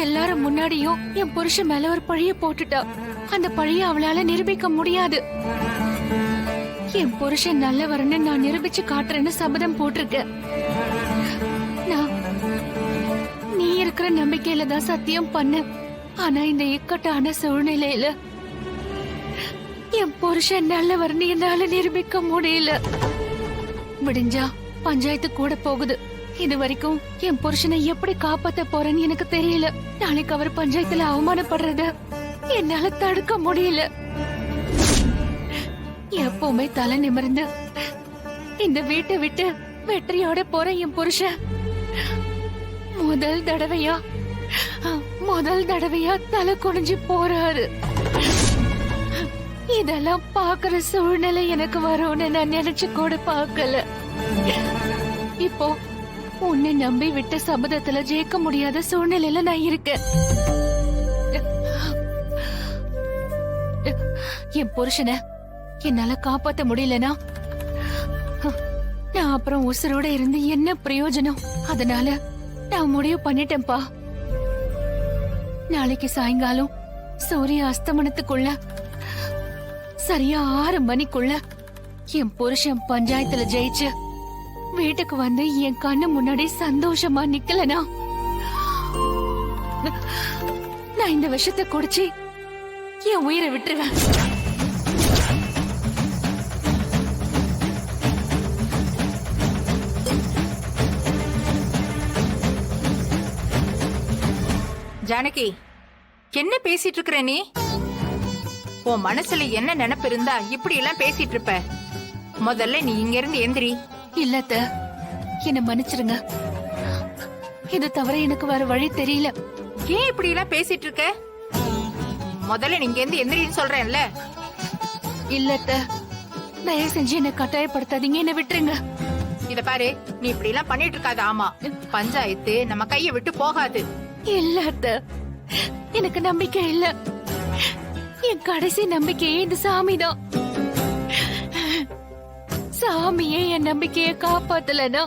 எல்லாரும் முன்னாடியும் என் புருஷன் மேல ஒரு பழிய போட்டுட்டா. அந்த பழிய அவளால நிரூபிக்க முடியாது. என் புருஷன் நல்லவர்னு நான் நிரூபிச்சு காட்டுறேன்னு சபதம் போட்டிருக்கேன். நீ இருக்கிற நம்பிக்கையில தான் சத்தியம் பண்ண. ஆனா இந்த இக்கட்டான சூழ்நிலையில என் புருஷன் நல்லவர்னு என்னால நிரூபிக்க முடியல. விடிஞ்சா பஞ்சாயத்து கூட போகுது. இது வரைக்கும் என் புருஷனை எப்படி காப்பாத்த போறேன்னு எனக்கு தெரியல. நாளைக்கு அவர் பஞ்சாயத்துல அவமானப்படுறத என்னால தடுக்க முடியல. எப்பவுமே தலை நிமிர்ந்து இந்த வீட்டை விட்டு வெற்றியோட போற என் புருஷன் முதல் தடவையா தலை குனிஞ்சு போறாரு. இதெல்லாம் பாக்குற சூழ்நிலை எனக்கு வரும்னு நான் நினைச்சு கூட பார்க்கல. இப்போ உன்னை நம்பி விட்ட சபதத்துல ஜெயிக்க முடியாத சூழ்நிலையில நான் இருக்கேன். என் புருஷனை என்னால காப்பாத்த முடியலனா நான் அப்புறம் உசுரோட இருந்து என்ன பிரயோஜனம்? அதனால நான் முடிவு பண்ணிட்டேன்ப்பா. நாளைக்கு சாயங்காலம் சூரிய அஸ்தமனத்துக்குள்ள சரியா 6 மணிக்குள்ள என் புருஷன் பஞ்சாயத்துல ஜெயிச்சு வீட்டுக்கு வந்து என் கண்ணு முன்னாடி சந்தோஷமா நிக்கலனா நான் இந்த விஷத்தை குடிச்சு என் உயிரை விட்டுருவேன். ஜானகி, என்ன பேசிட்டு இருக்கிற நீ? உன் மனசுல என்ன நினைப்பு இருந்தா இப்படி எல்லாம் பேசிட்டு இருப்ப? முதல்ல நீ இங்க இருந்து எந்திரி. இல்லத்த, என்ன மன்னிச்சிருங்க. இது தவிர எனக்கு வேற வழி தெரியல. ஏன் இப்படி எல்லாம் பேசிட்டு இருக்க? முதல்ல நீங்க இருந்து எந்திரின்னு சொல்றேன்ல. இல்லத்த, தயவு செஞ்சு என்ன கட்டாயப்படுத்தாதீங்க, என்ன விட்டுருங்க. இத பாரு, நீ இப்படி எல்லாம் பண்ணிட்டு இருக்காத. ஆமா, பஞ்சாயத்து நம்ம கைய விட்டு போகாது. இல்ல அத்த, எனக்கு நம்பிக்கை இல்ல. என் கடைசி நம்பிக்கையே இந்த சாமிதான். சாமியே என் நம்பிக்கையை காப்பாத்தலனா